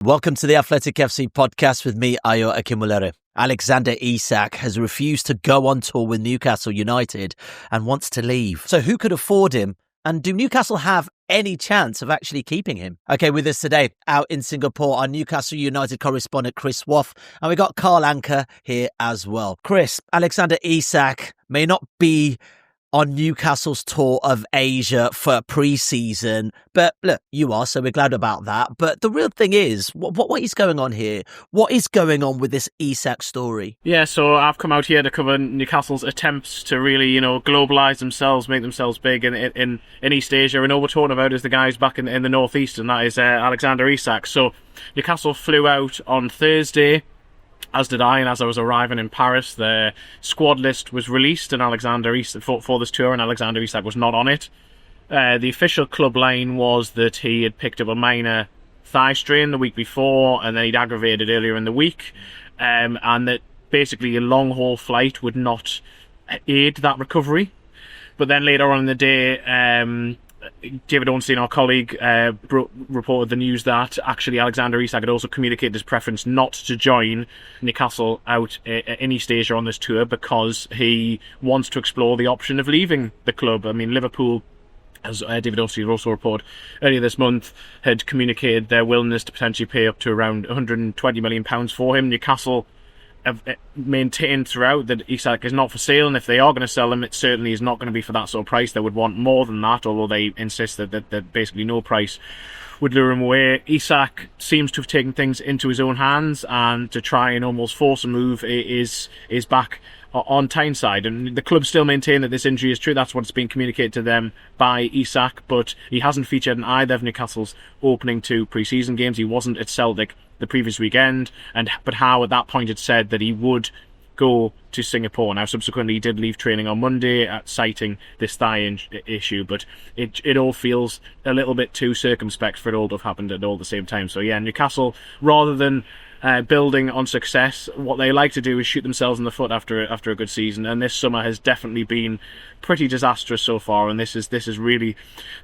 Welcome to the Athletic FC podcast with me, Ayo Akinwolere. Alexander Isak has refused to go on tour with Newcastle United and wants to leave. So who could afford him? And do Newcastle have any chance of actually keeping him? Okay, with us today, out in Singapore, our Newcastle United correspondent, Chris Waugh. And we got Anka here as well. Chris, Alexander Isak may not be on Newcastle's tour of Asia for pre-season, but look, you are, so we're glad about that. But the real thing is, what is going on here? What is going on with this Isak story? Yeah, so I've come out here to cover Newcastle's attempts to really, globalise themselves, make themselves big in East Asia, and all we're talking about is the guys back in the northeast, and that is Alexander Isak. So Newcastle flew out on Thursday, as did I, and as I was arriving in Paris, the squad list was released and Alexander Isak for this tour, and Alexander Isak was not on it. The official club line was that he had picked up a minor thigh strain the week before, and then he'd aggravated earlier in the week, and that basically a long-haul flight would not aid that recovery. But then later on in the day, David Ornstein, our colleague, reported the news that actually Alexander Isak had also communicated his preference not to join Newcastle out in East Asia on this tour because he wants to explore the option of leaving the club. I mean, Liverpool, as David Ornstein also reported earlier this month, had communicated their willingness to potentially pay up to around £120 million for him. Newcastle have maintained throughout that Isak is not for sale, and if they are going to sell him, it certainly is not going to be for that sort of price. They would want more than that, although they insist that basically no price would lure him away. Isak seems to have taken things into his own hands, and to try and almost force a move is back on Tyneside, and the club still maintain that this injury is true. That's what's been communicated to them by Isak, but he hasn't featured in either of Newcastle's opening two pre-season games. He wasn't at Celtic the previous weekend, but Howe at that point had said that he would go to Singapore. Now, subsequently, he did leave training on Monday, citing this thigh issue, but it all feels a little bit too circumspect for it all to have happened at all the same time. So yeah, Newcastle, rather than building on success, what they like to do is shoot themselves in the foot after a good season, and this summer has definitely been pretty disastrous so far, and this is really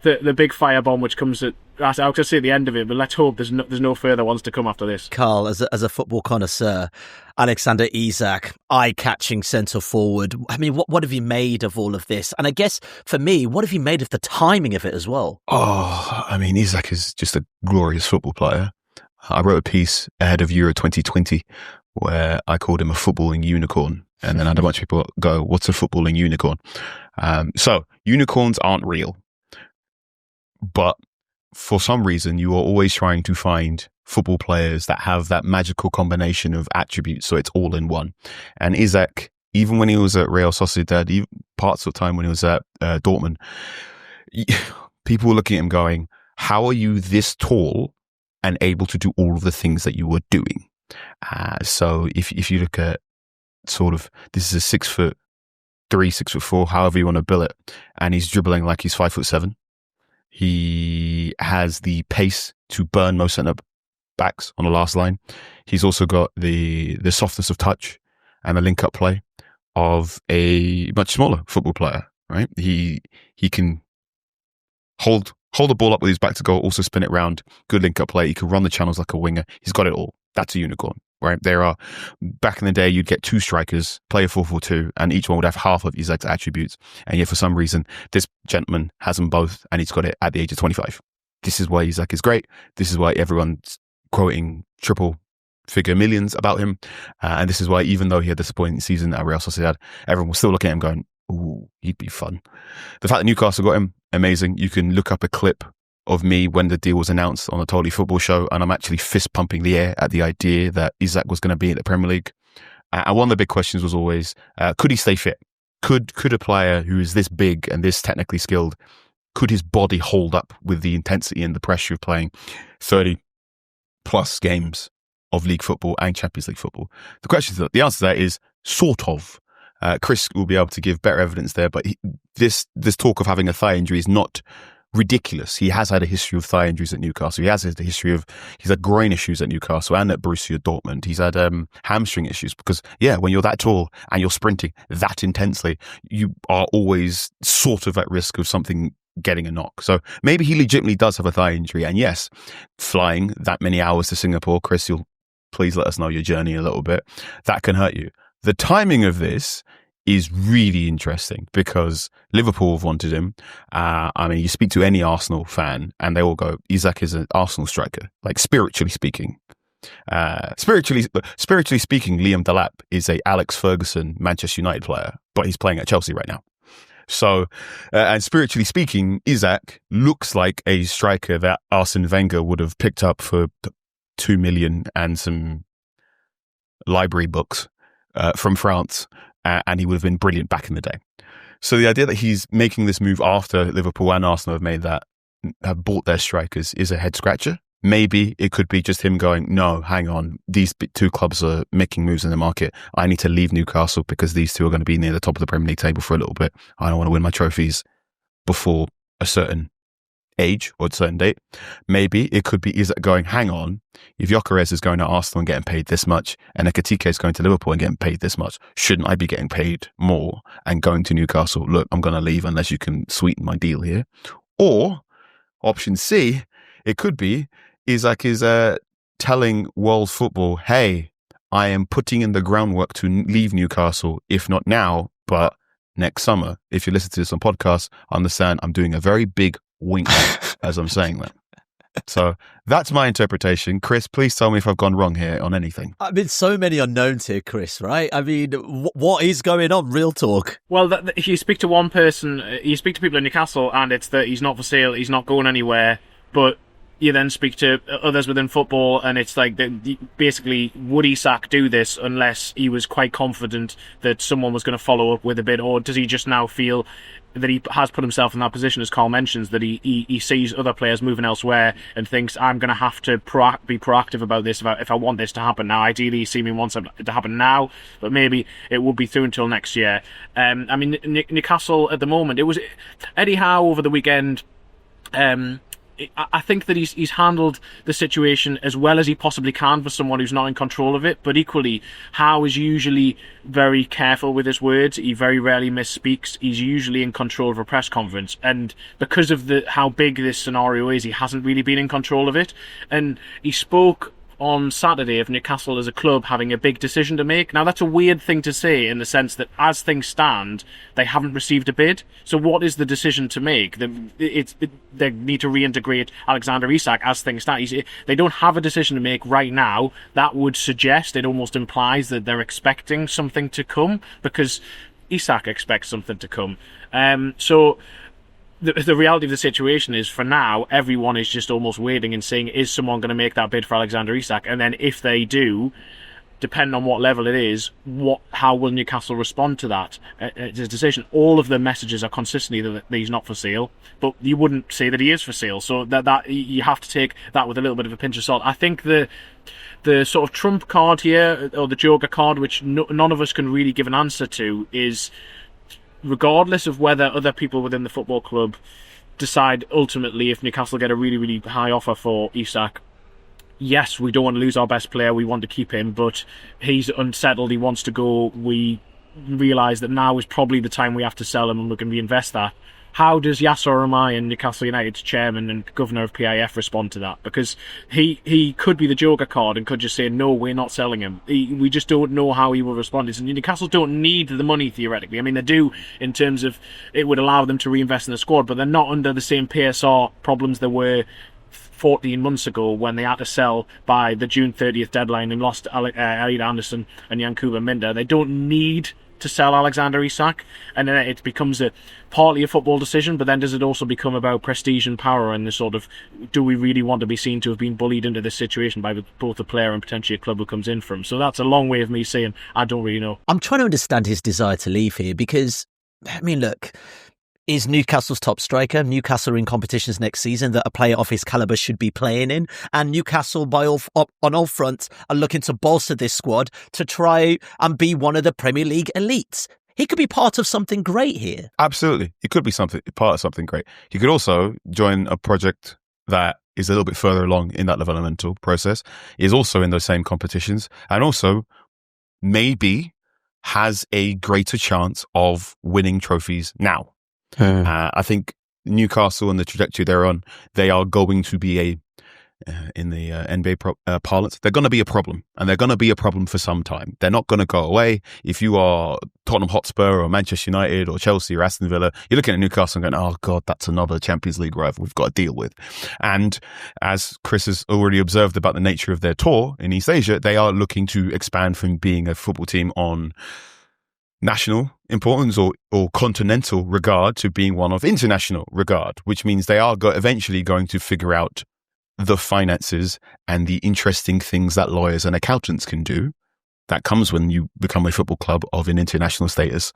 the big firebomb which comes at, I was going to say, the end of it, but let's hope there's no further ones to come after this. Carl, as a football connoisseur, Alexander Isak, eye-catching centre forward. I mean, what have you made of all of this? And I guess for me, what have you made of the timing of it as well? Isak is just a glorious football player. I wrote a piece ahead of Euro 2020 where I called him a footballing unicorn. And then I had a bunch of people go, what's a footballing unicorn? So unicorns aren't real. But for some reason, you are always trying to find football players that have that magical combination of attributes. So it's all in one. And Isak, even when he was at Real Sociedad, even parts of the time when he was at Dortmund, people were looking at him going, how are you this tall and able to do all of the things that you were doing? So if you look at sort of, this is a 6'3", 6'4", however you want to bill it, and he's dribbling like he's 5'7". He has the pace to burn most centre backs on the last line. He's also got the softness of touch and the link-up play of a much smaller football player, right? He can hold the ball up with his back to goal, also spin it round, good link-up play. He can run the channels like a winger. He's got it all. That's a unicorn, right? Back in the day, you'd get two strikers, play a 4-4-2, and each one would have half of Isak's attributes. And yet, for some reason, this gentleman has them both, and he's got it at the age of 25. This is why Isak is great. This is why everyone's quoting triple-figure millions about him. And this is why, even though he had a disappointing season at Real Sociedad, everyone was still looking at him going, ooh, he'd be fun. The fact that Newcastle got him, amazing. You can look up a clip of me when the deal was announced on the Totally Football Show, and I'm actually fist pumping the air at the idea that Isak was going to be in the Premier League. And one of the big questions was always, could he stay fit? Could a player who is this big and this technically skilled, could his body hold up with the intensity and the pressure of playing 30 plus games of league football and Champions League football? The answer to that is sort of. Chris will be able to give better evidence there, but this talk of having a thigh injury is not ridiculous. He has had a history of thigh injuries at Newcastle. He has had a history of, he's had groin issues at Newcastle and at Borussia Dortmund. He's had hamstring issues because, yeah, when you're that tall and you're sprinting that intensely, you are always sort of at risk of something getting a knock. So maybe he legitimately does have a thigh injury. And yes, flying that many hours to Singapore, Chris, you'll please let us know your journey a little bit. That can hurt you. The timing of this is really interesting because Liverpool have wanted him. I mean, you speak to any Arsenal fan and they all go, Isak is an Arsenal striker, like spiritually speaking. Spiritually speaking, Liam Delap is a Alex Ferguson Manchester United player, but he's playing at Chelsea right now. So, and spiritually speaking, Isak looks like a striker that Arsene Wenger would have picked up for 2 million and some library books from France. And he would have been brilliant back in the day. So the idea that he's making this move after Liverpool and Arsenal have bought their strikers is a head scratcher. Maybe it could be just him going, no, hang on, these two clubs are making moves in the market. I need to leave Newcastle because these two are going to be near the top of the Premier League table for a little bit. I don't want to win my trophies before a certain age or a certain date. Maybe it could be Isak going, hang on, if Gyökeres is going to Arsenal and getting paid this much and Ekitike is going to Liverpool and getting paid this much, shouldn't I be getting paid more and going to Newcastle? Look, I'm going to leave unless you can sweeten my deal here. Or option C, it could be Isak is telling World Football, hey, I am putting in the groundwork to leave Newcastle, if not now, but next summer. If you listen to this on podcast, understand I'm doing a very big wink as I'm saying that. So that's my interpretation. Chris, please tell me if I've gone wrong here on anything. I mean, so many unknowns here, Chris, right? I mean, what is going on? Real talk. Well, if you speak to one person, you speak to people in Newcastle and it's that he's not for sale, he's not going anywhere, but you then speak to others within football and it's like, basically, would Isak do this unless he was quite confident that someone was going to follow up with a bid, or does he just now feel that he has put himself in that position, as Carl mentions, that he sees other players moving elsewhere and thinks, I'm going to have to be proactive about this if I want this to happen now. Ideally, Seaman wants it to happen now, but maybe it would be through until next year. I mean, Newcastle at the moment, it was Eddie Howe over the weekend. I think that he's handled the situation as well as he possibly can for someone who's not in control of it, but equally, Howe is usually very careful with his words. He very rarely misspeaks. He's usually in control of a press conference, and because of how big this scenario is, he hasn't really been in control of it. And he spoke on Saturday of Newcastle as a club having a big decision to make. Now, that's a weird thing to say in the sense that as things stand, they haven't received a bid. So what is the decision to make? They need to reintegrate Alexander Isak as things stand. They don't have a decision to make right now. That would suggest, it almost implies that they're expecting something to come because Isak expects something to come. So the reality of the situation is, for now, everyone is just almost waiting and saying, is someone going to make that bid for Alexander Isak? And then if they do, depending on what level it is, how will Newcastle respond to that? It's a decision. All of the messages are consistently that he's not for sale, but you wouldn't say that he is for sale. So that you have to take that with a little bit of a pinch of salt. I think the sort of trump card here, or the joker card, which none of us can really give an answer to, is regardless of whether other people within the football club decide ultimately, if Newcastle get a really, really high offer for Isak, yes, we don't want to lose our best player, we want to keep him, but he's unsettled, he wants to go, we realise that now is probably the time we have to sell him and we can reinvest that. How does Yasser Aramayan, Newcastle United's chairman and governor of PIF, respond to that? Because he could be the joker card and could just say, no, we're not selling him. We just don't know how he will respond. And Newcastle don't need the money, theoretically. I mean, they do in terms of it would allow them to reinvest in the squad, but they're not under the same PSR problems there were 14 months ago when they had to sell by the June 30th deadline and lost Elliot Anderson and Yankuba Minda. They don't need to sell Alexander Isak, and then it becomes partly a football decision, but then does it also become about prestige and power and the sort of, do we really want to be seen to have been bullied into this situation by both the player and potentially a club who comes in from? So that's a long way of me saying I don't really know. I'm trying to understand his desire to leave here because, I mean, look, is Newcastle's top striker. Newcastle are in competitions next season that a player of his calibre should be playing in. And Newcastle, on all fronts, are looking to bolster this squad to try and be one of the Premier League elites. He could be part of something great here. Absolutely. He could be part of something great. He could also join a project that is a little bit further along in that developmental process, is also in those same competitions, and also maybe has a greater chance of winning trophies now. I think Newcastle and the trajectory they're on, they are going to be in the NBA parlance, they're going to be a problem, and they're going to be a problem for some time. They're not going to go away. If you are Tottenham Hotspur or Manchester United or Chelsea or Aston Villa, you're looking at Newcastle and going, oh God, that's another Champions League rival we've got to deal with. And as Chris has already observed about the nature of their tour in East Asia, they are looking to expand from being a football team on national importance or continental regard to being one of international regard, which means they are eventually going to figure out the finances and the interesting things that lawyers and accountants can do. That comes when you become a football club of an international status,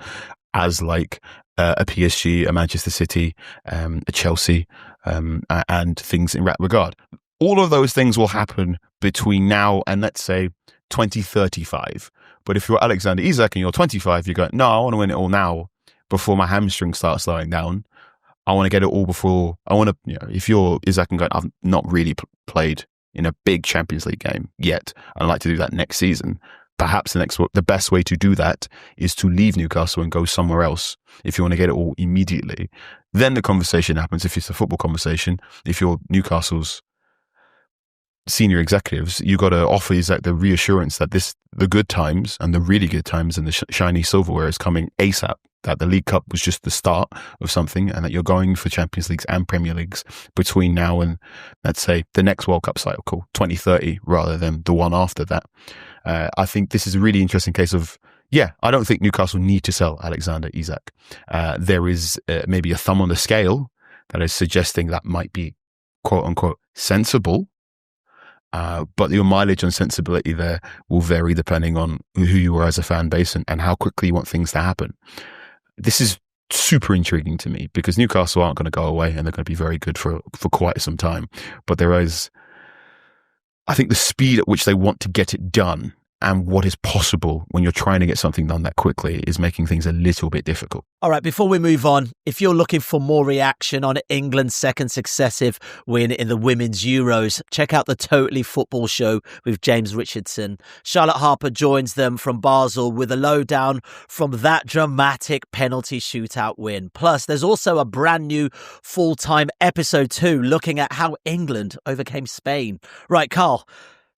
as like a PSG, a Manchester City, a Chelsea, and things in that regard. All of those things will happen between now and, let's say, 2035. But if you're Alexander Isak and you're 25, you go, no, I want to win it all now before my hamstring starts slowing down. I want to get it all before I want to, if you're Isak and going, I've not really played in a big Champions League game yet. I'd like to do that next season. Perhaps the best way to do that is to leave Newcastle and go somewhere else if you want to get it all immediately. Then the conversation happens, if it's a football conversation. If you're Newcastle's senior executives, you got to offer Isak the reassurance that the good times and the really good times and the shiny silverware is coming ASAP. That the League Cup was just the start of something, and that you're going for Champions Leagues and Premier Leagues between now and, let's say, the next World Cup cycle, 2030, rather than the one after that. I think this is a really interesting case of, I don't think Newcastle need to sell Alexander Isak. There is maybe a thumb on the scale that is suggesting that might be, quote unquote, sensible. But your mileage on sensibility there will vary depending on who you are as a fan base and how quickly you want things to happen. This is super intriguing to me because Newcastle aren't going to go away and they're going to be very good for quite some time. But there is, I think, the speed at which they want to get it done and what is possible when you're trying to get something done that quickly is making things a little bit difficult. All right, before we move on, if you're looking for more reaction on England's second successive win in the Women's Euros, check out the Totally Football Show with James Richardson. Charlotte Harper joins them from Basel with a lowdown from that dramatic penalty shootout win. Plus, there's also a brand new full-time episode 2 looking at how England overcame Spain. Right, Carl.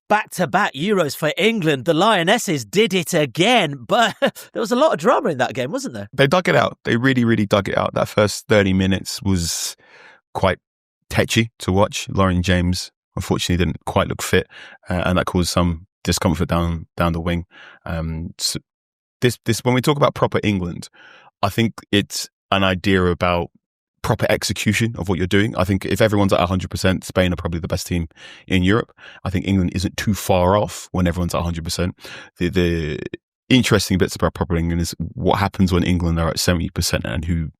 Back-to-back Euros for England. The Lionesses did it again, but there was a lot of drama in that game, wasn't there? They dug it out. They really, really dug it out. That first 30 minutes was quite tetchy to watch. Lauren James, unfortunately, didn't quite look fit, and that caused some discomfort down the wing. So this when we talk about proper England, I think it's an idea about proper execution of what you're doing. I think if everyone's at 100%, Spain are probably the best team in Europe. I think England isn't too far off when everyone's at 100%. The interesting bits about proper England is what happens when England are at 70% and who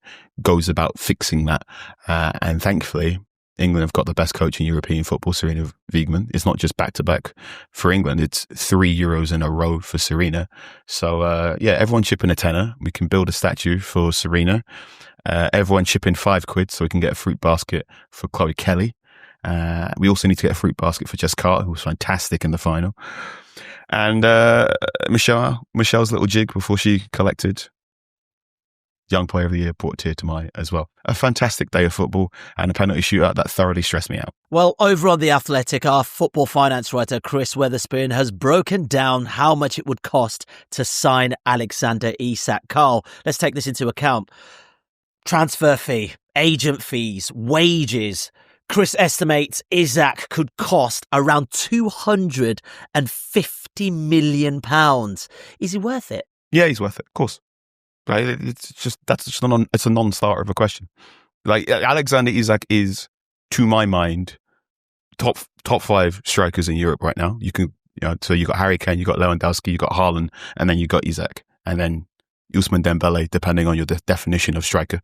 goes about fixing that. And thankfully, England have got the best coach in European football, Serena Wiegmann. It's not just back-to-back for England. It's 3 Euros in a row for Serena. So, everyone chip in a tenner. We can build a statue for Serena. Everyone chip in £5 so we can get a fruit basket for Chloe Kelly. We also need to get a fruit basket for Jess Carter, who was fantastic in the final. And Michelle's little jig before she collected Young Player of the Year brought a tear to my eye as well. A fantastic day of football and a penalty shootout that thoroughly stressed me out. Well, over on The Athletic, our football finance writer Chris Weatherspoon has broken down how much it would cost to sign Alexander Isak. Carl, let's take this into account. Transfer fee, agent fees, wages. Chris estimates Isak could cost around £250 million. Is he worth it? Yeah, he's worth it, of course. Right? It's a non-starter of a question. Like Alexander Isak is, to my mind, top 5 strikers in Europe right now. So you got Harry Kane, you got Lewandowski, you got Haaland, and then you got Isak, and then Ousmane Dembele, depending on your definition of striker.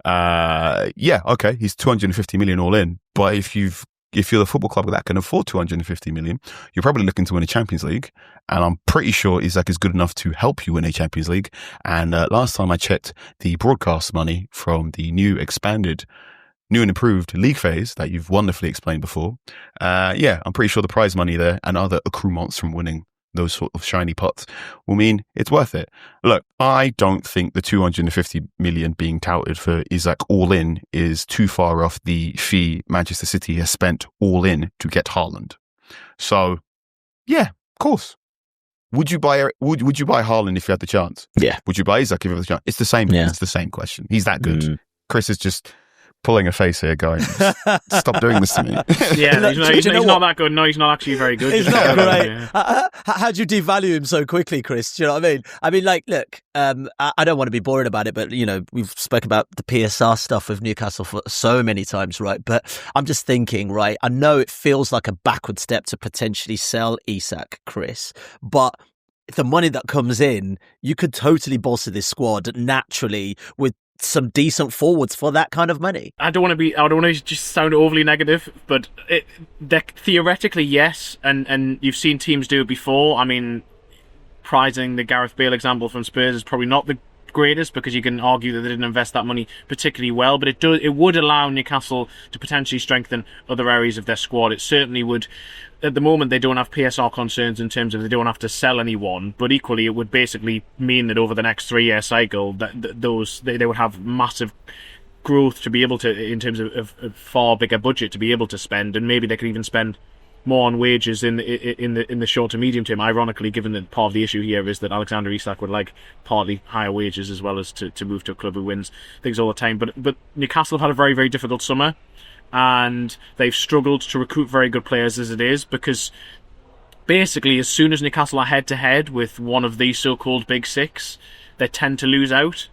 Okay, he's 250 million all in. But if you're the football club that can afford 250 million, you're probably looking to win a Champions League. And I'm pretty sure Isak is good enough to help you win a Champions League. And last time I checked the broadcast money from the new and improved league phase that you've wonderfully explained before. I'm pretty sure the prize money there and other accoutrements from winning those sort of shiny pots will mean it's worth it. Look, I don't think the 250 million being touted for Isak all in is too far off the fee Manchester City has spent all in to get Haaland. So, yeah, of course. Would you buy Haaland if you had the chance? Yeah. Would you buy Isak if you had the chance? It's the same. Yeah. It's the same question. He's that good. Chris is just pulling a face here, going, "Stop doing this to me." Yeah, he's not that good. No, he's not actually very good. He's not great. Yeah. How do you devalue him so quickly, Chris? Do you know what I mean? I mean, like, look, I don't want to be boring about it, but we've spoken about the PSR stuff with Newcastle for so many times, right? But I'm just thinking, right? I know it feels like a backward step to potentially sell Isak, Chris, but the money that comes in, you could totally bolster this squad naturally with some decent forwards for that kind of money. I don't want to just sound overly negative, but theoretically, yes, and you've seen teams do it before. I mean, prizing the Gareth Bale example from Spurs is probably not the greatest, because you can argue that they didn't invest that money particularly well, but it would allow Newcastle to potentially strengthen other areas of their squad. It certainly would. At the moment, they don't have PSR concerns in terms of they don't have to sell anyone, but equally it would basically mean that over the next 3-year cycle that they would have massive growth to be able to, in terms of a far bigger budget to be able to spend, and maybe they could even spend more on wages in the short to medium term. Ironically, given that part of the issue here is that Alexander Isak would like partly higher wages as well as to move to a club who wins things all the time. But Newcastle have had a very, very difficult summer, and they've struggled to recruit very good players as it is, because basically as soon as Newcastle are head to head with one of these so-called big six, they tend to lose out.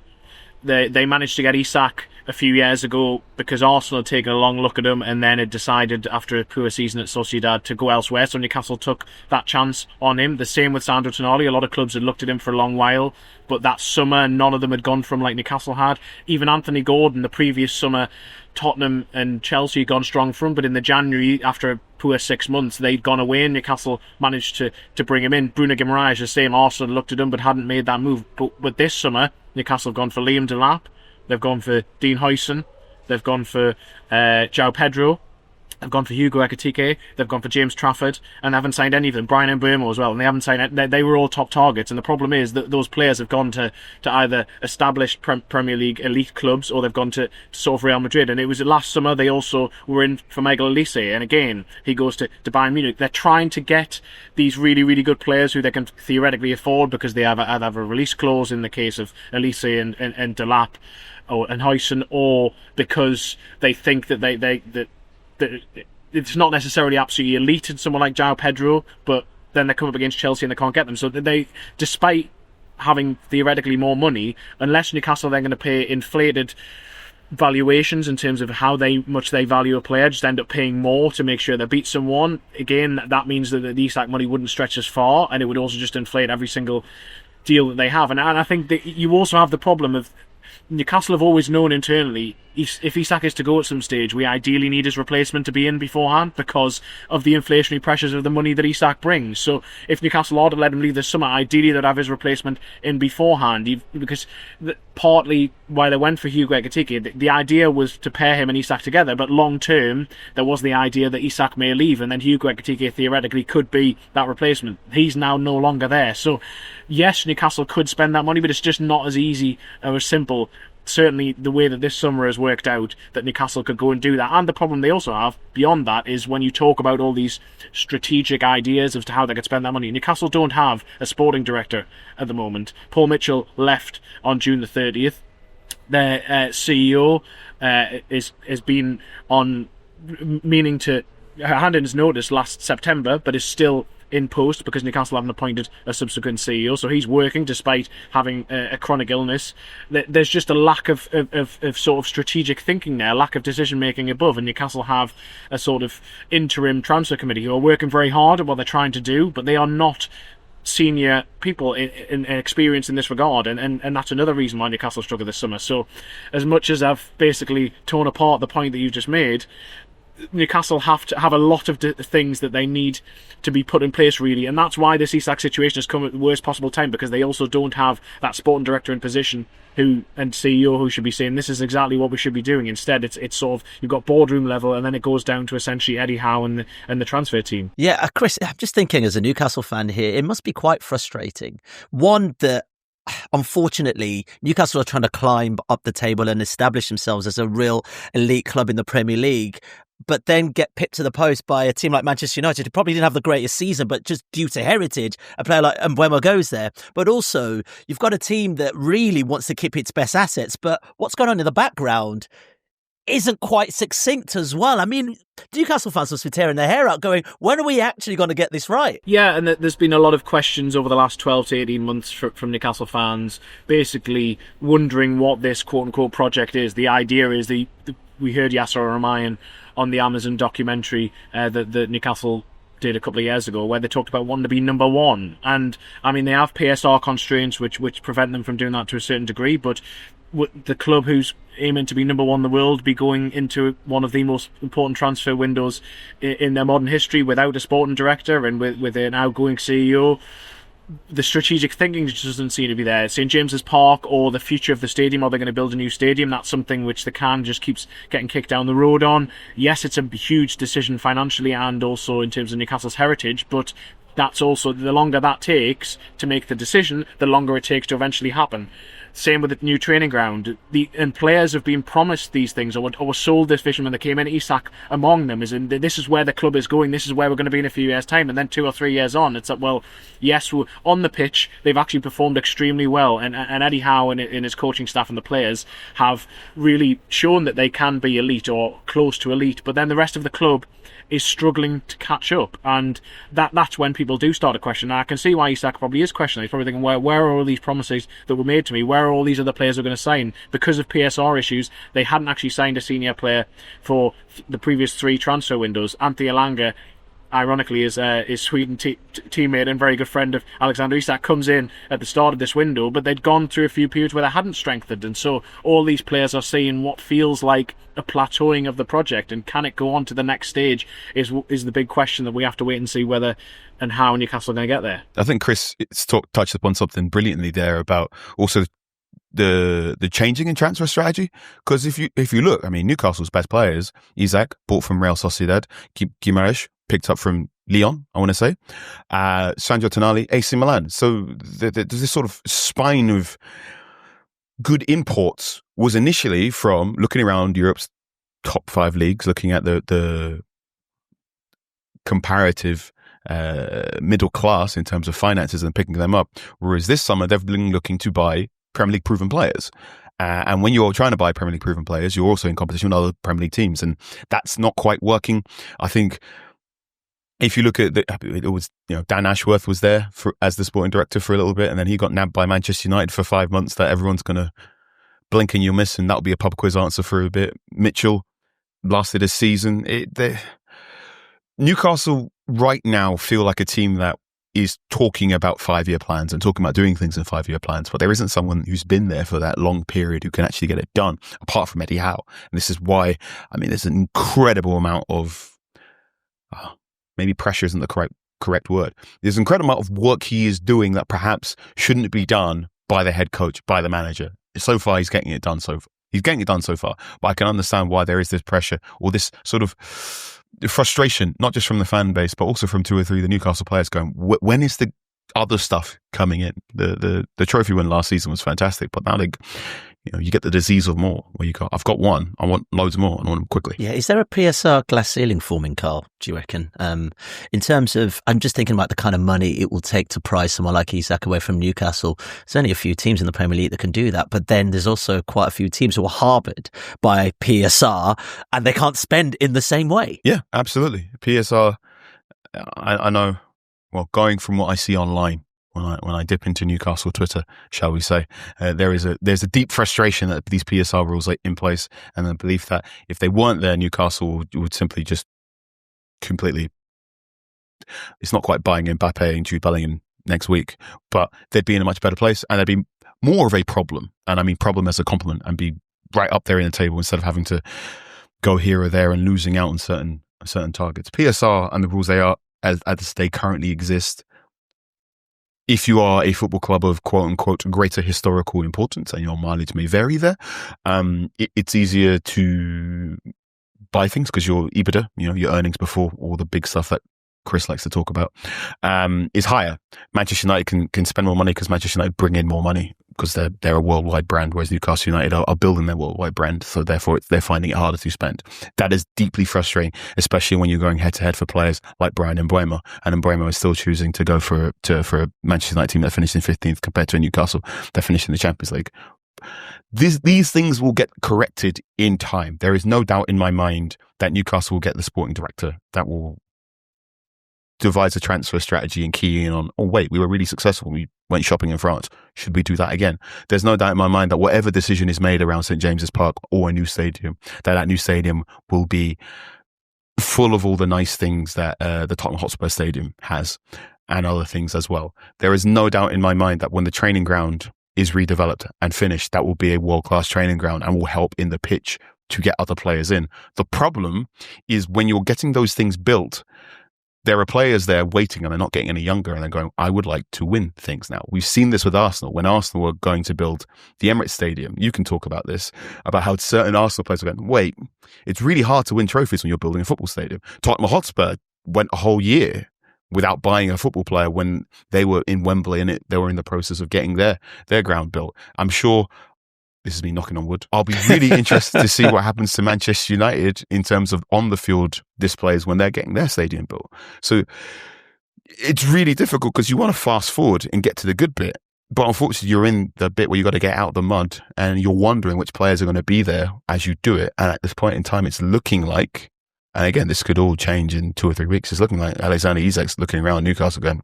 They managed to get Isak a few years ago because Arsenal had taken a long look at him and then had decided after a poor season at Sociedad to go elsewhere, so Newcastle took that chance on him. The same with Sandro Tonali. A lot of clubs had looked at him for a long while, but that summer none of them had gone from like Newcastle had. Even Anthony Gordon, the previous summer, Tottenham and Chelsea had gone strong for him, but in the January, after a poor 6 months, they'd gone away and Newcastle managed to bring him in. Bruno Guimaraes, the same, Arsenal looked at him but hadn't made that move. But this summer, Newcastle have gone for Liam Delap, they've gone for Dean Huijsen, they've gone for João Pedro, they've gone for Hugo Ekitike, they've gone for James Trafford, and they haven't signed any of them. Brian Mbeumo as well, and they haven't signed. They were all top targets, and the problem is that those players have gone to either established Premier League elite clubs, or they've gone to sort of Real Madrid. And it was last summer they also were in for Michael Olise, and again he goes to Bayern Munich. They're trying to get these really, really good players who they can theoretically afford because they either have a release clause in the case of Olise and Delap and Huijsen, or because they think that that it's not necessarily absolutely elite in someone like João Pedro, but then they come up against Chelsea and they can't get them. So they, despite having theoretically more money, unless Newcastle are then going to pay inflated valuations in terms of how much they value a player, just end up paying more to make sure they beat someone. Again, that means that the Isak money wouldn't stretch as far, and it would also just inflate every single deal that they have. And I think that you also have the problem of Newcastle have always known internally, if Isak is to go at some stage, we ideally need his replacement to be in beforehand because of the inflationary pressures of the money that Isak brings. So if Newcastle are to let him leave this summer, ideally they'd have his replacement in beforehand, because partly why they went for Hugo Ekitike, the idea was to pair him and Isak together, but long term there was the idea that Isak may leave and then Hugo Ekitike theoretically could be that replacement. He's now no longer there. So yes, Newcastle could spend that money, but it's just not as easy or as simple, certainly the way that this summer has worked out, that Newcastle could go and do that. And the problem they also have beyond that is when you talk about all these strategic ideas as to how they could spend that money, Newcastle don't have a sporting director at the moment. Paul Mitchell left on June the 30th. Their CEO has been on meaning to hand in his notice last September, but is still in post because Newcastle haven't appointed a subsequent CEO, so he's working despite having a chronic illness. There's just a lack of sort of strategic thinking there, a lack of decision making above, and Newcastle have a sort of interim transfer committee who are working very hard at what they're trying to do, but they are not senior people in experience in this regard, and that's another reason why Newcastle struggled this summer. So as much as I've basically torn apart the point that you've just made, Newcastle have to have a lot of things that they need to be put in place, really, and that's why this Isak situation has come at the worst possible time, because they also don't have that sporting director in position and CEO who should be saying this is exactly what we should be doing. Instead, it's sort of, you've got boardroom level, and then it goes down to essentially Eddie Howe and the transfer team. Yeah, Chris, I'm just thinking as a Newcastle fan here, it must be quite frustrating. One, that unfortunately, Newcastle are trying to climb up the table and establish themselves as a real elite club in the Premier League, but then get pipped to the post by a team like Manchester United, who probably didn't have the greatest season, but just due to heritage, a player like Mbeumo goes there. But also, you've got a team that really wants to keep its best assets, but what's going on in the background isn't quite succinct as well. I mean, Newcastle fans must be tearing their hair out going, when are we actually going to get this right? Yeah, and there's been a lot of questions over the last 12 to 18 months from Newcastle fans, basically wondering what this quote-unquote project is. The idea is, we heard Yasser Ramayan on the Amazon documentary that Newcastle did a couple of years ago, where they talked about wanting to be number one. And, I mean, they have PSR constraints which prevent them from doing that to a certain degree, but the club who's aiming to be number one in the world be going into one of the most important transfer windows in their modern history without a sporting director and with an outgoing CEO. The strategic thinking just doesn't seem to be there. St James's Park, or the future of the stadium, are they going to build a new stadium? That's something which the can just keeps getting kicked down the road on. Yes, it's a huge decision financially and also in terms of Newcastle's heritage, but that's also, the longer that takes to make the decision, the longer it takes to eventually happen. Same with the new training ground. And players have been promised these things or were sold this vision when they came in. Isak among them, this is where the club is going, this is where we're going to be in a few years' time. And then 2 or 3 years on, it's like, well, yes, on the pitch, they've actually performed extremely well. And Eddie Howe and his coaching staff and the players have really shown that they can be elite or close to elite. But then the rest of the club is struggling to catch up, and that's when people do start to question. Now, I can see why Isak probably is questioning. He's probably thinking, where are all these promises that were made to me? Where are all these other players who are going to sign? Because of PSR issues, they hadn't actually signed a senior player for the previous 3 transfer windows. Anthony Elanga, ironically, is Sweden teammate and very good friend of Alexander Isak, comes in at the start of this window, but they'd gone through a few periods where they hadn't strengthened, and so all these players are seeing what feels like a plateauing of the project, and can it go on to the next stage is the big question that we have to wait and see whether and how Newcastle are going to get there. I think Chris touched upon something brilliantly there about also the changing in transfer strategy, because if you look, I mean, Newcastle's best players, Isak bought from Real Sociedad, Guimaraes picked up from Lyon, I want to say, Sandro Tonali, AC Milan. So there's this sort of spine of good imports was initially from looking around Europe's top 5 leagues, looking at the comparative middle class in terms of finances and picking them up. Whereas this summer, they've been looking to buy Premier League proven players. And when you're trying to buy Premier League proven players, you're also in competition with other Premier League teams. And that's not quite working. I think if you look at it was, Dan Ashworth was there as the sporting director for a little bit, and then he got nabbed by Manchester United for 5 months that everyone's going to blink and you'll miss, and that'll be a pub quiz answer for a bit. Mitchell lasted a season. Newcastle right now feel like a team that is talking about 5-year plans and talking about doing things in 5-year plans, but there isn't someone who's been there for that long period who can actually get it done, apart from Eddie Howe. And this is why, I mean, there's an incredible amount of maybe pressure isn't the correct word. There's an incredible amount of work he is doing that perhaps shouldn't be done by the head coach, by the manager. So far, he's getting it done so far. But I can understand why there is this pressure or this sort of frustration, not just from the fan base, but also from 2 or 3 of the Newcastle players going, when is the other stuff coming in? The trophy win last season was fantastic, but now you get the disease of more, where I've got one, I want loads more, and I want them quickly. Yeah, is there a PSR glass ceiling forming, Carl, do you reckon? In terms of, I'm just thinking about the kind of money it will take to pry someone like Isak away from Newcastle. There's only a few teams in the Premier League that can do that, but then there's also quite a few teams who are harboured by PSR, and they can't spend in the same way. Yeah, absolutely. PSR, I know, well, going from what I see online, when I dip into Newcastle Twitter, shall we say, there's a deep frustration that these PSR rules are in place, and the belief that if they weren't there, Newcastle would simply just completely. It's not quite buying Mbappe and Jude Bellingham next week, but they'd be in a much better place, and they'd be more of a problem, and I mean problem as a compliment, and be right up there in the table instead of having to go here or there and losing out on certain targets. PSR and the rules as they currently exist, if you are a football club of quote unquote greater historical importance, and your mileage may vary there, it's easier to buy things because your EBITDA, your earnings before all the big stuff that Chris likes to talk about, is higher. Manchester United can spend more money because Manchester United bring in more money because they're a worldwide brand, whereas Newcastle United are building their worldwide brand, so therefore they're finding it harder to spend. That is deeply frustrating, especially when you're going head to head for players like Brian Mbeumo, and Mbeumo is still choosing to go for a Manchester United team that finished in 15th compared to a Newcastle that finished in the Champions League. These things will get corrected in time. There is no doubt in my mind that Newcastle will get the sporting director that will devise a transfer strategy and key in on, oh wait, we were really successful. We went shopping in France. Should we do that again? There's no doubt in my mind that whatever decision is made around St. James's Park or a new stadium, that new stadium will be full of all the nice things that the Tottenham Hotspur Stadium has and other things as well. There is no doubt in my mind that when the training ground is redeveloped and finished, that will be a world-class training ground and will help in the pitch to get other players in. The problem is when you're getting those things built, there are players there waiting and they're not getting any younger and they're going, I would like to win things now. We've seen this with Arsenal. When Arsenal were going to build the Emirates Stadium, you can talk about this, about how certain Arsenal players are going, wait, it's really hard to win trophies when you're building a football stadium. Tottenham Hotspur went a whole year without buying a football player when they were in Wembley and they were in the process of getting their ground built. I'm sure, this is me knocking on wood, I'll be really interested to see what happens to Manchester United in terms of on-the-field displays when they're getting their stadium built. So it's really difficult because you want to fast forward and get to the good bit, but unfortunately you're in the bit where you got to get out of the mud and you're wondering which players are going to be there as you do it. And at this point in time, it's looking like, and again, this could all change in 2 or 3 weeks, it's looking like Alexander Isak's looking around Newcastle going,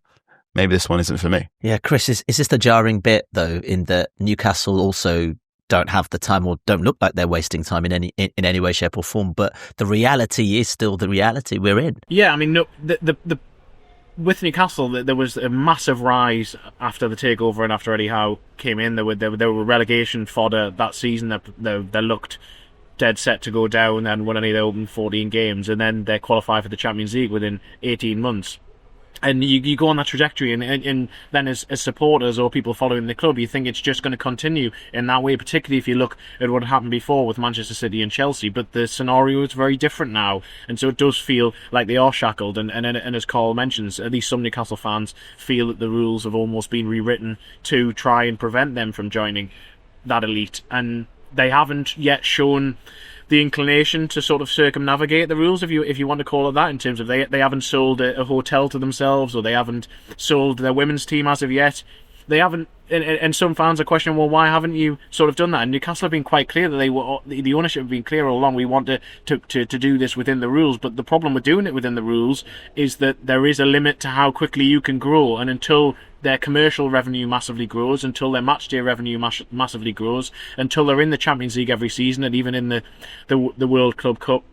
maybe this one isn't for me. Yeah, Chris, is this the jarring bit, though, in that Newcastle also don't have the time or don't look like they're wasting time in any way, shape or form, but the reality is still the reality we're in? Yeah, I mean, no, the with Newcastle, there was a massive rise after the takeover and after Eddie Howe came in. There were relegation fodder that season. They looked dead set to go down and won only their open 14 games, and then they qualify for the Champions League within 18 months. And you go on that trajectory, and then as supporters or people following the club, you think it's just going to continue in that way, particularly if you look at what happened before with Manchester City and Chelsea. But the scenario is very different now, and so it does feel like they are shackled. And as Carl mentions, at least some Newcastle fans feel that the rules have almost been rewritten to try and prevent them from joining that elite. And they haven't yet shown the inclination to sort of circumnavigate the rules, if you want to call it that, in terms of they haven't sold a hotel to themselves, or they haven't sold their women's team as of yet. They haven't, and some fans are questioning, well, why haven't you sort of done that? And Newcastle have been quite clear that the ownership have been clear all along. We want to do this within the rules, but the problem with doing it within the rules is that there is a limit to how quickly you can grow, and until their commercial revenue massively grows, until their matchday revenue massively grows, until they're in the Champions League every season and even in the World Club Cup,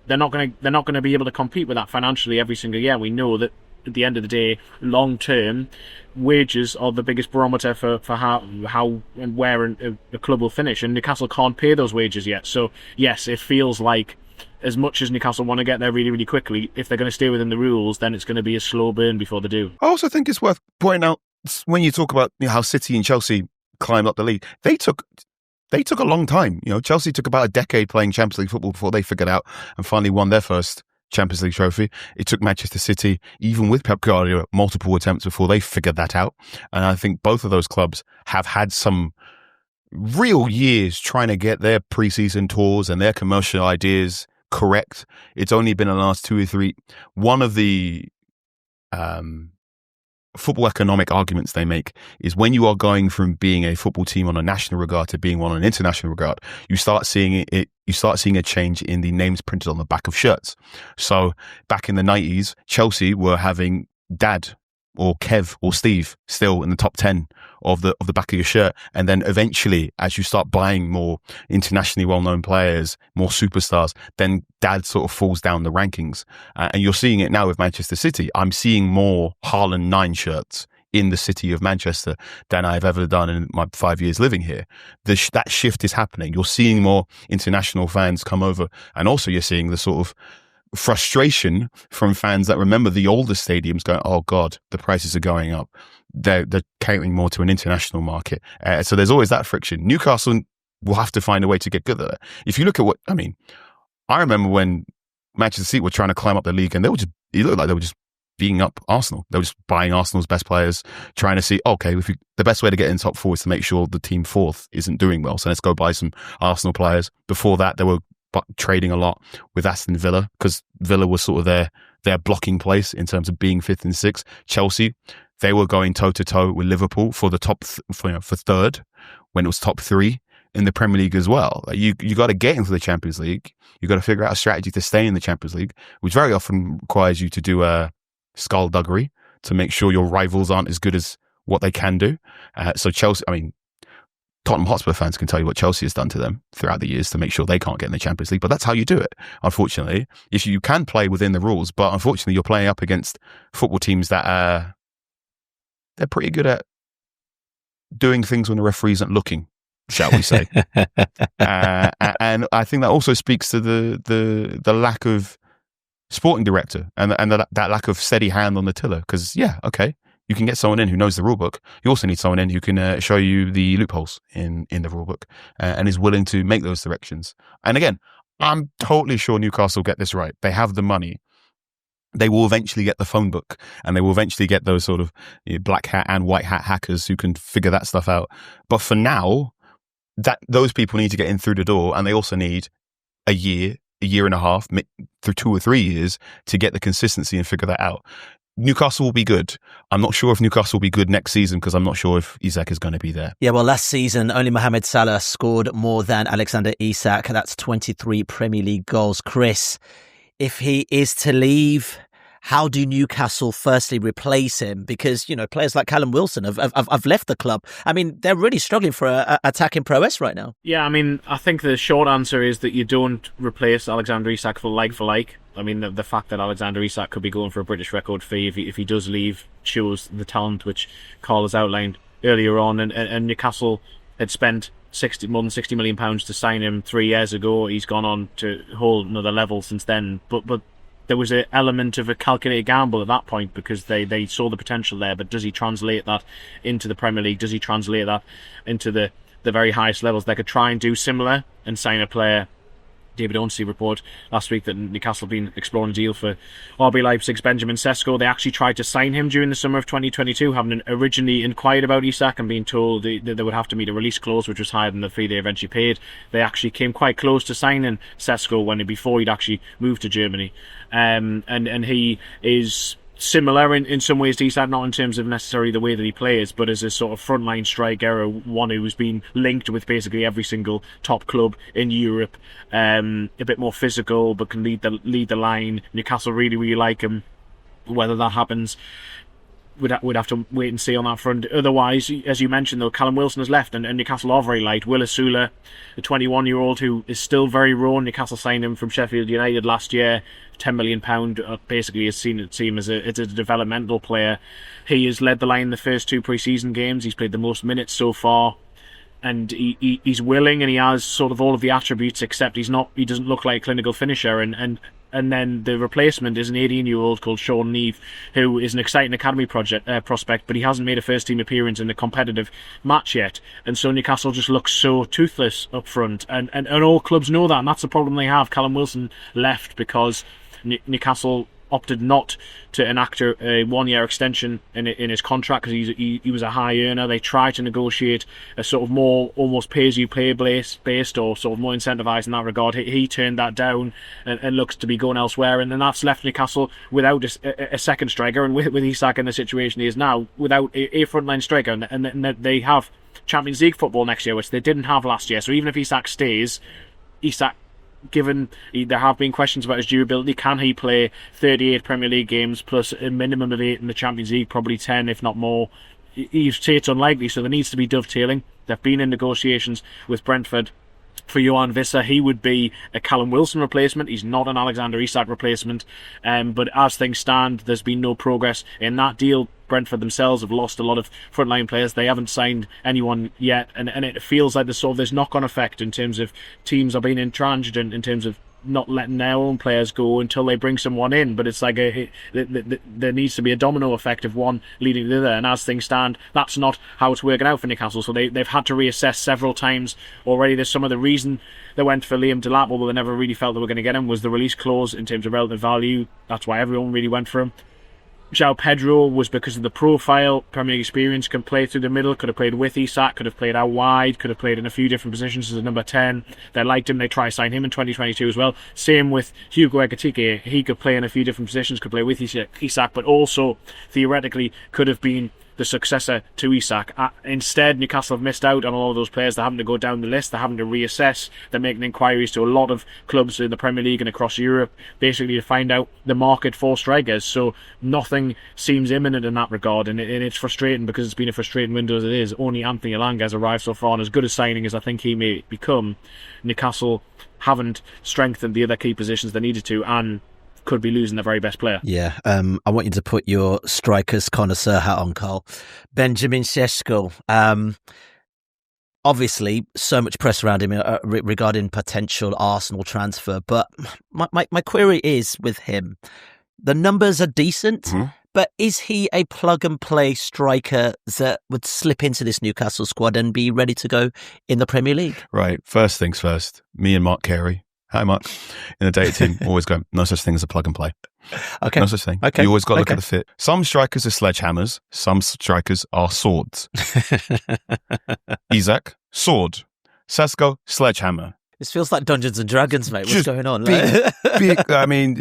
they're not going to be able to compete with that financially every single year. We know that at the end of the day, long term, wages are the biggest barometer for how and where a club will finish, and Newcastle can't pay those wages yet. So yes, it feels like, as much as Newcastle want to get there really, really quickly, if they're going to stay within the rules, then it's going to be a slow burn before they do. I also think it's worth pointing out, when you talk about how City and Chelsea climbed up the league, they took a long time. Chelsea took about a decade playing Champions League football before they figured out and finally won their first Champions League trophy. It took Manchester City, even with Pep Guardiola, multiple attempts before they figured that out. And I think both of those clubs have had some real years trying to get their pre-season tours and their commercial ideas correct. It's only been the last 2 or 3. One of the football economic arguments they make is when you are going from being a football team on a national regard to being one on an international regard, you start seeing a change in the names printed on the back of shirts. So back in the 90s, Chelsea were having Dad or Kev or Steve still in the top 10 of the back of your shirt. And then eventually, as you start buying more internationally well-known players, more superstars, then Dad sort of falls down the rankings. And you're seeing it now with Manchester City. I'm seeing more Haaland 9 shirts in the city of Manchester than I've ever done in my 5 years living here. That shift is happening. You're seeing more international fans come over, and also you're seeing the sort of frustration from fans that remember the older stadiums going, oh God, the prices are going up. They're catering more to an international market. So there's always that friction. Newcastle will have to find a way to get good at it. If you look at I remember when Manchester City were trying to climb up the league, and it looked like they were just beating up Arsenal. They were just buying Arsenal's best players, trying to see, okay, the best way to get in top four is to make sure the team fourth isn't doing well. So let's go buy some Arsenal players. Before that, they were trading a lot with Aston Villa, because Villa was sort of their blocking place in terms of being fifth and sixth. Chelsea, they were going toe to toe with Liverpool for the top for third when it was top three in the Premier League as well. You got to get into the Champions League. You got to figure out a strategy to stay in the Champions League, which very often requires you to do skullduggery to make sure your rivals aren't as good as what they can do. So Chelsea, Tottenham Hotspur fans can tell you what Chelsea has done to them throughout the years to make sure they can't get in the Champions League. But that's how you do it, unfortunately. If you can play within the rules, but unfortunately you're playing up against football teams that they're pretty good at doing things when the referees aren't looking, shall we say. And I think that also speaks to the lack of sporting director and that lack of steady hand on the tiller. Because, you can get someone in who knows the rule book. You also need someone in who can show you the loopholes in the rule book and is willing to make those directions. And again, I'm totally sure Newcastle get this right. They have the money. They will eventually get the phone book, and they will eventually get those sort of black hat and white hat hackers who can figure that stuff out. But for now, those people need to get in through the door, and they also need a year and a half, through 2 or 3 years to get the consistency and figure that out. Newcastle will be good. I'm not sure if Newcastle will be good next season, because I'm not sure if Isak is going to be there. Yeah, well, last season, only Mohamed Salah scored more than Alexander Isak. That's 23 Premier League goals. Chris, if he is to leave, how do Newcastle firstly replace him? Because, players like Callum Wilson have left the club. They're really struggling for attacking prowess right now. Yeah, I think the short answer is that you don't replace Alexander Isak for like. The fact that Alexander Isak could be going for a British record fee if he does leave shows the talent which Carl has outlined earlier on. And Newcastle had spent more than £60 million to sign him 3 years ago. He's gone on to a whole another level since then. But there was an element of a calculated gamble at that point, because they saw the potential there. But does he translate that into the Premier League? Does he translate that into the very highest levels? They could try and do similar and sign a player. David Onsey report last week that Newcastle have been exploring a deal for RB Leipzig's Benjamin Sesko. They actually tried to sign him during the summer of 2022, having originally inquired about Isak and being told that they would have to meet a release clause, which was higher than the fee they eventually paid. They actually came quite close to signing Sesko before he'd actually moved to Germany. And he is similar in some ways to Isak, not in terms of necessarily the way that he plays, but as a sort of frontline striker, one who's been linked with basically every single top club in Europe. A bit more physical, but can lead the line. Newcastle really, really like him. Whether that happens, we'd have to wait and see on that front. Otherwise, as you mentioned, though, Callum Wilson has left, and Newcastle are very light. Will Asula, a 21-year-old who is still very raw. Newcastle signed him from Sheffield United last year, £10 million. Basically, has seen it seem as a developmental player. He has led the line in the first 2 pre-season games. He's played the most minutes so far, and he's willing, and he has sort of all of the attributes, except he doesn't look like a clinical finisher. And then the replacement is an 18-year-old called Sean Neve, who is an exciting academy prospect, but he hasn't made a first-team appearance in a competitive match yet. And so Newcastle just looks so toothless up front. And all clubs know that, and that's the problem they have. Callum Wilson left because Newcastle opted not to enact a 1-year extension in his contract, because he was a high earner. They tried to negotiate a sort of more almost pay-as-you-play based, or sort of more incentivised in that regard. He turned that down and looks to be going elsewhere, and then that's left Newcastle without a second striker, and with Isak in the situation he is now, without a frontline striker, and they have Champions League football next year, which they didn't have last year. So even if Isak stays, given there have been questions about his durability, can he play 38 Premier League games plus a minimum of 8 in the Champions League, probably 10 if not more? You'd say it's unlikely, so there needs to be dovetailing. They've been in negotiations with Brentford for Johan Visser. He would be a Callum Wilson replacement. He's not an Alexander Isak replacement. But as things stand, there's been no progress in that deal. Brentford themselves have lost a lot of frontline players. They haven't signed anyone yet, and it feels like there's this knock-on effect in terms of teams are being intransigent in terms of not letting their own players go until they bring someone in. But it's like there needs to be a domino effect of one leading the other, and as things stand, that's not how it's working out for Newcastle. So they've had to reassess several times already. There's some of the reason they went for Liam Delap, although they never really felt they were going to get him, was the release clause in terms of relative value. That's why everyone really went for him. João Pedro was because of the profile, Premier League experience, can play through the middle, could have played with Isak, could have played out wide, could have played in a few different positions as a number 10. They liked him, they try to sign him in 2022 as well. Same with Hugo Ekitike. He could play in a few different positions, could play with Isak, but also theoretically could have been the successor to Isak. Instead, Newcastle have missed out on all of those players. They're having to go down the list, they're having to reassess, they're making inquiries to a lot of clubs in the Premier League and across Europe, basically to find out the market for strikers. So nothing seems imminent in that regard, and it's frustrating because it's been a frustrating window as it is. Only Anthony Elanga has arrived so far, and as good a signing as I think he may become, Newcastle haven't strengthened the other key positions they needed to, and could be losing their very best player. Yeah, I want you to put your strikers connoisseur hat on, Carl. Benjamin Sesko. Obviously, so much press around him regarding potential Arsenal transfer, but my query is with him. The numbers are decent, but is he a plug-and-play striker that would slip into this Newcastle squad and be ready to go in the Premier League? Right, first things first. Me and Mark Carey. Hi, Mark. In the data team, always go, no such thing as a plug and play. Okay. No such thing. Okay. You always got to look at the fit. Some strikers are sledgehammers. Some strikers are swords. Isak, sword. Sesko, sledgehammer. This feels like Dungeons and Dragons, mate. What's Just going on? Big, I mean,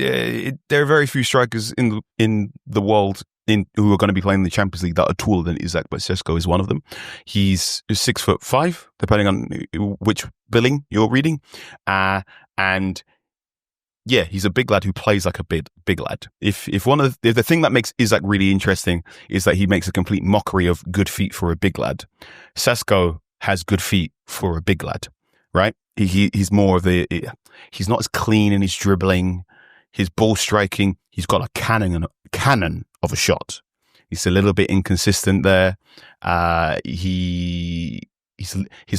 there are very few strikers in the world who are going to be playing in the Champions League that are taller than Isak, but Sesko is one of them. He's 6'5", depending on which billing you're reading, and yeah, he's a big lad who plays like a big lad. If the thing that makes Isak really interesting is that he makes a complete mockery of good feet for a big lad. Sesko has good feet for a big lad, right? He's more of he's not as clean in his dribbling, his ball striking. He's got a cannon of a shot. He's a little bit inconsistent there. His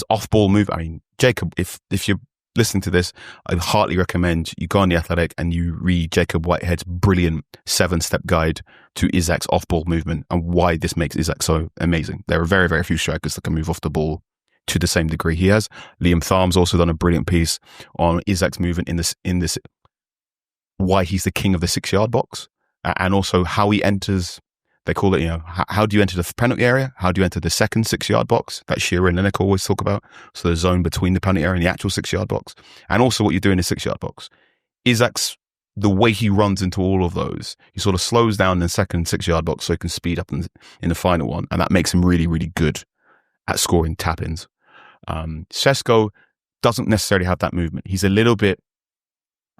off-ball move. I mean, Jacob, if you're listening to this, I heartily recommend you go on The Athletic and you read Jacob Whitehead's brilliant 7-step guide to Isak's off-ball movement and why this makes Isak so amazing. There are very, very few strikers that can move off the ball to the same degree he has. Liam Tharm's also done a brilliant piece on Isak's movement in this why he's the king of the 6-yard box, and also how he enters. They call it, how do you enter the penalty area? How do you enter the second 6-yard box that Shearer and Lineker always talk about? So the zone between the penalty area and the actual 6-yard box, and also what you do in the 6-yard box. Isak's, the way he runs into all of those, he sort of slows down in the second 6-yard box so he can speed up in the final one, and that makes him really, really good at scoring tap-ins. Sesko doesn't necessarily have that movement. He's a little bit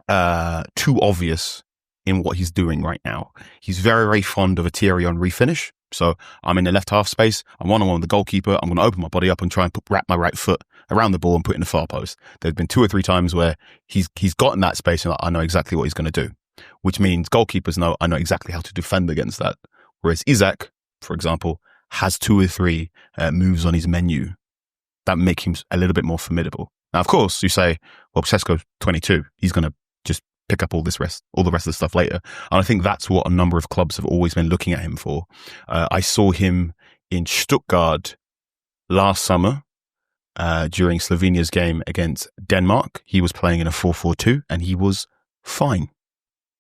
too obvious in what he's doing right now. He's very, very fond of a Thierry Henry finish. So I'm in the left half space. I'm one-on-one with the goalkeeper. I'm going to open my body up and try and wrap my right foot around the ball and put it in the far post. There's been 2 or 3 times where he's gotten that space and I know exactly what he's going to do, which means goalkeepers know I know exactly how to defend against that. Whereas Isak, for example, has 2 or 3 moves on his menu that make him a little bit more formidable. Now, of course, you say, well, Sesko's 22. He's going to just pick up all the rest of the stuff later. And I think that's what a number of clubs have always been looking at him for. I saw him in Stuttgart last summer during Slovenia's game against Denmark. He was playing in a 4-4-2 and he was fine.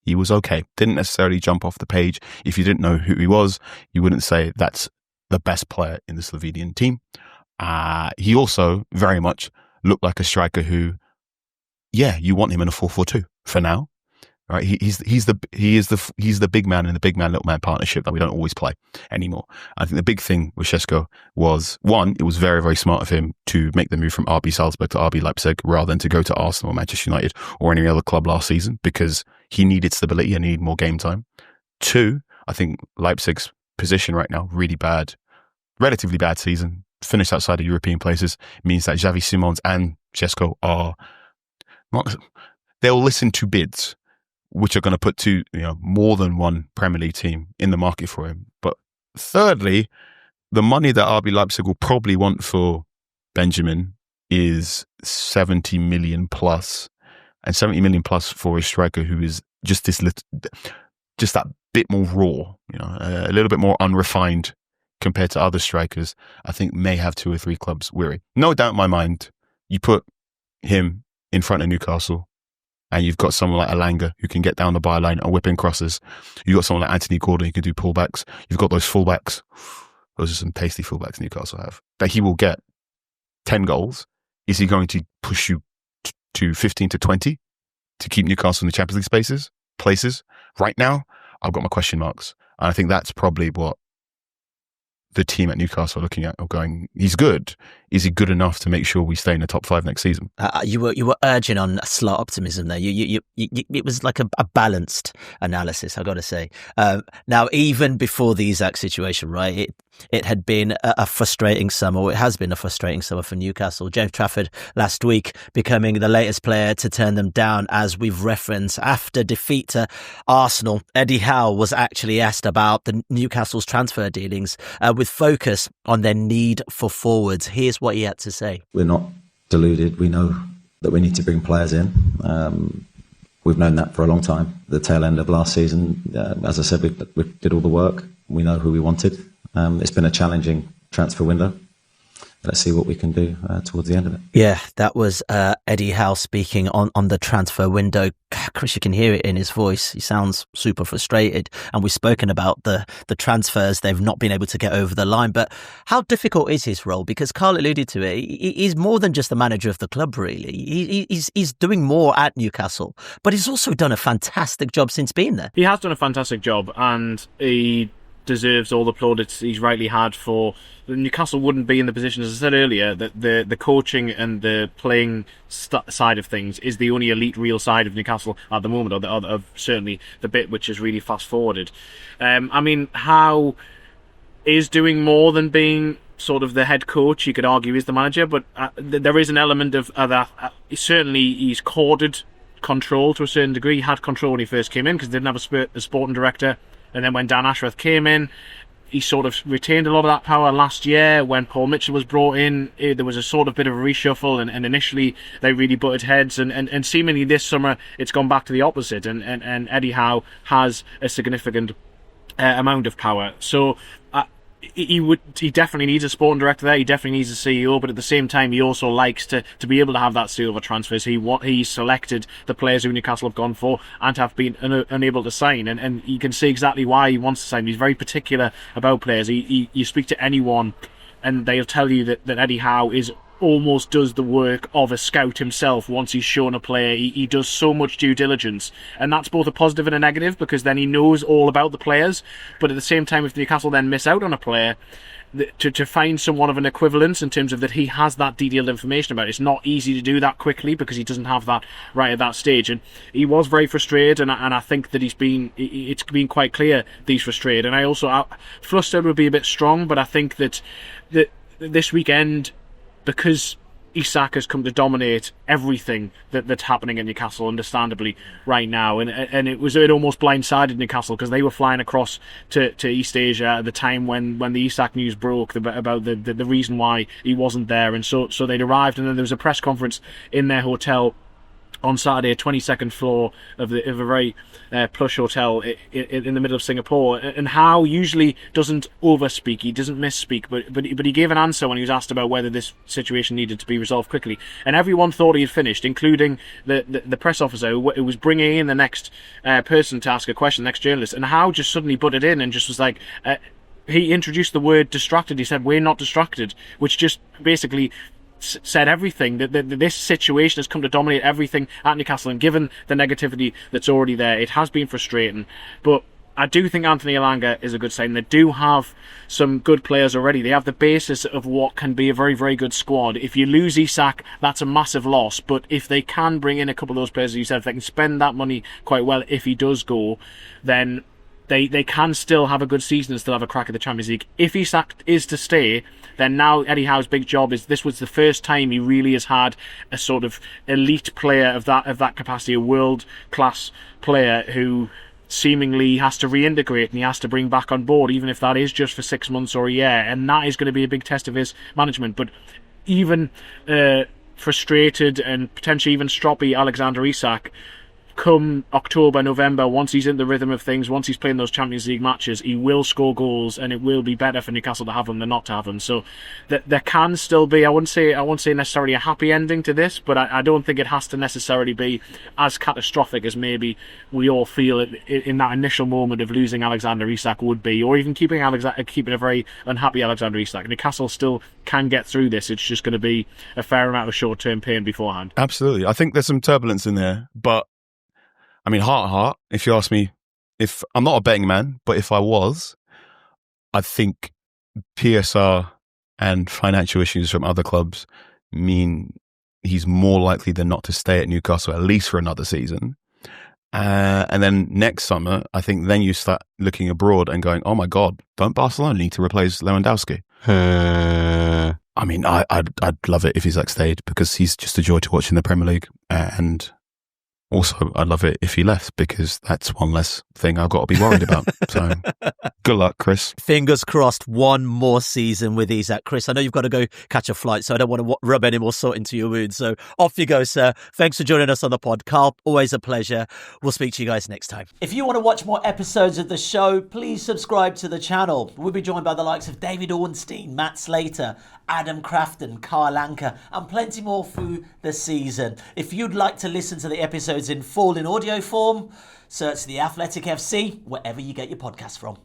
He was okay. Didn't necessarily jump off the page. If you didn't know who he was, you wouldn't say that's the best player in the Slovenian team. He also very much looked like a striker who, yeah, you want him in a 4-4-2 for now, right? He's the big man in the big man little man partnership that we don't always play anymore. I think the big thing with Sesko was, one, it was very, very smart of him to make the move from RB Salzburg to RB Leipzig rather than to go to Arsenal or Manchester United or any other club last season, because he needed stability and needed more game time. 2, I think Leipzig's position right now, really bad, relatively bad season, finished outside of European places, means that Xavi Simons and Liascos are not. They'll listen to bids, which are going to put more than one Premier League team in the market for him. But thirdly, the money that RB Leipzig will probably want for Benjamin is 70 million plus, and 70 million plus for a striker who is just that bit more raw, a little bit more unrefined compared to other strikers. I think may have 2 or 3 clubs weary. No doubt in my mind, you put him in front of Newcastle, and you've got someone like Elanga who can get down the byline and whip in crosses. You've got someone like Anthony Gordon who can do pullbacks. You've got those fullbacks. Those are some tasty fullbacks Newcastle have. That he will get 10 goals. Is he going to push you to 15 to 20 to keep Newcastle in the Champions League places? Right now, I've got my question marks. And I think that's probably what the team at Newcastle are looking at, or going, he's good. Is he good enough to make sure we stay in the top 5 next season? You were urging on slight optimism there. It was like a balanced analysis, I've got to say. Now, even before the Isak situation, right, it had been a frustrating summer, or it has been a frustrating summer for Newcastle. James Trafford last week becoming the latest player to turn them down, as we've referenced. After defeat to Arsenal, Eddie Howe was actually asked about the Newcastle's transfer dealings with focus on their need for forwards. Here's what he had to say. We're not deluded. We know that we need to bring players in. We've known that for a long time. The tail end of last season, as I said, we did all the work. We know who we wanted. It's been a challenging transfer window. Let's see what we can do towards the end of it. Yeah, that was Eddie Howe speaking on the transfer window. Chris, you can hear it in his voice. He sounds super frustrated. And we've spoken about the transfers. They've not been able to get over the line. But how difficult is his role? Because Carl alluded to it. He's more than just the manager of the club, really. He's doing more at Newcastle. But he's also done a fantastic job since being there. He has done a fantastic job, and he deserves all the plaudits he's rightly had for. Newcastle wouldn't be in the position, as I said earlier, that the coaching and the playing side of things is the only elite real side of Newcastle at the moment, or certainly the bit which is really fast forwarded. I mean, Howe is doing more than being sort of the head coach. You could argue he's the manager, but there is an element of that. Certainly he's courted control to a certain degree. He had control when he first came in because he didn't have a sporting director. And then when Dan Ashworth came in, he sort of retained a lot of that power last year. When Paul Mitchell was brought in, there was a sort of bit of a reshuffle, and initially they really butted heads, and seemingly this summer it's gone back to the opposite, and Eddie Howe has a significant amount of power. So he definitely needs a sporting director there. He definitely needs a CEO, but at the same time, he also likes to be able to have that seal over transfers. He selected the players who Newcastle have gone for and have been unable to sign, and you can see exactly why he wants to sign. He's very particular about players. You speak to anyone, and they'll tell you that Eddie Howe almost does the work of a scout himself. Once he's shown a player, he does so much due diligence, and that's both a positive and a negative, because then he knows all about the players. But at the same time, if Newcastle then miss out on a player, to find someone of an equivalence in terms of that he has that detailed information about it, it's not easy to do that quickly, because he doesn't have that right at that stage. And he was very frustrated, and I think that it's been quite clear that he's frustrated. And I also, flustered would be a bit strong, but I think that this weekend, because Isak has come to dominate everything that's happening in Newcastle, understandably, right now, and it almost blindsided Newcastle, because they were flying across to East Asia at the time when the Isak news broke about the reason why he wasn't there, and so they'd arrived, and then there was a press conference in their hotel on Saturday, 22nd floor of a very plush hotel in the middle of Singapore. And Howe usually doesn't overspeak, he doesn't misspeak, but he gave an answer when he was asked about whether this situation needed to be resolved quickly. And everyone thought he had finished, including the press officer who was bringing in the next person to ask a question, the next journalist. And Howe just suddenly butted in and just was like, he introduced the word distracted. He said, "We're not distracted," which just basically said everything, that this situation has come to dominate everything at Newcastle, and given the negativity that's already there, it has been frustrating. But I do think Anthony Elanga is a good sign. They do have some good players already. They have the basis of what can be a very, very good squad. If you lose Isak, that's a massive loss, but if they can bring in a couple of those players, as you said, if they can spend that money quite well if he does go, then they can still have a good season and still have a crack at the Champions League. If Isak is to stay, then now Eddie Howe's big job is, this was the first time he really has had a sort of elite player of that capacity, a world-class player who seemingly has to reintegrate and he has to bring back on board, even if that is just for 6 months or a year, and that is going to be a big test of his management. But even frustrated and potentially even stroppy Alexander Isak, come October, November, once he's in the rhythm of things, once he's playing those Champions League matches, he will score goals, and it will be better for Newcastle to have them than not to have them. So there can still be, I won't say necessarily a happy ending to this, but I don't think it has to necessarily be as catastrophic as maybe we all feel in that initial moment of losing Alexander Isak would be, or even keeping a very unhappy Alexander Isak. Newcastle still can get through this. It's just going to be a fair amount of short-term pain beforehand. Absolutely. I think there's some turbulence in there, but I mean, heart, if you ask me, if I'm not a betting man, but if I was, I think PSR and financial issues from other clubs mean he's more likely than not to stay at Newcastle at least for another season. And then next summer, I think then you start looking abroad and going, oh my God, don't Barcelona need to replace Lewandowski? I mean, I'd love it if Isak stayed, because he's just a joy to watch in the Premier League. And also, I'd love it if he left, because that's one less thing I've got to be worried about. So, good luck, Chris. Fingers crossed, one more season with Isak. Chris, I know you've got to go catch a flight, so I don't want to rub any more salt into your wound. So, off you go, sir. Thanks for joining us on the pod, Carl. Always a pleasure. We'll speak to you guys next time. If you want to watch more episodes of the show, please subscribe to the channel. We'll be joined by the likes of David Ornstein, Matt Slater, Adam Crafton, Carl Anka, and plenty more through the season. If you'd like to listen to the episodes in full in audio form, search The Athletic FC wherever you get your podcasts from.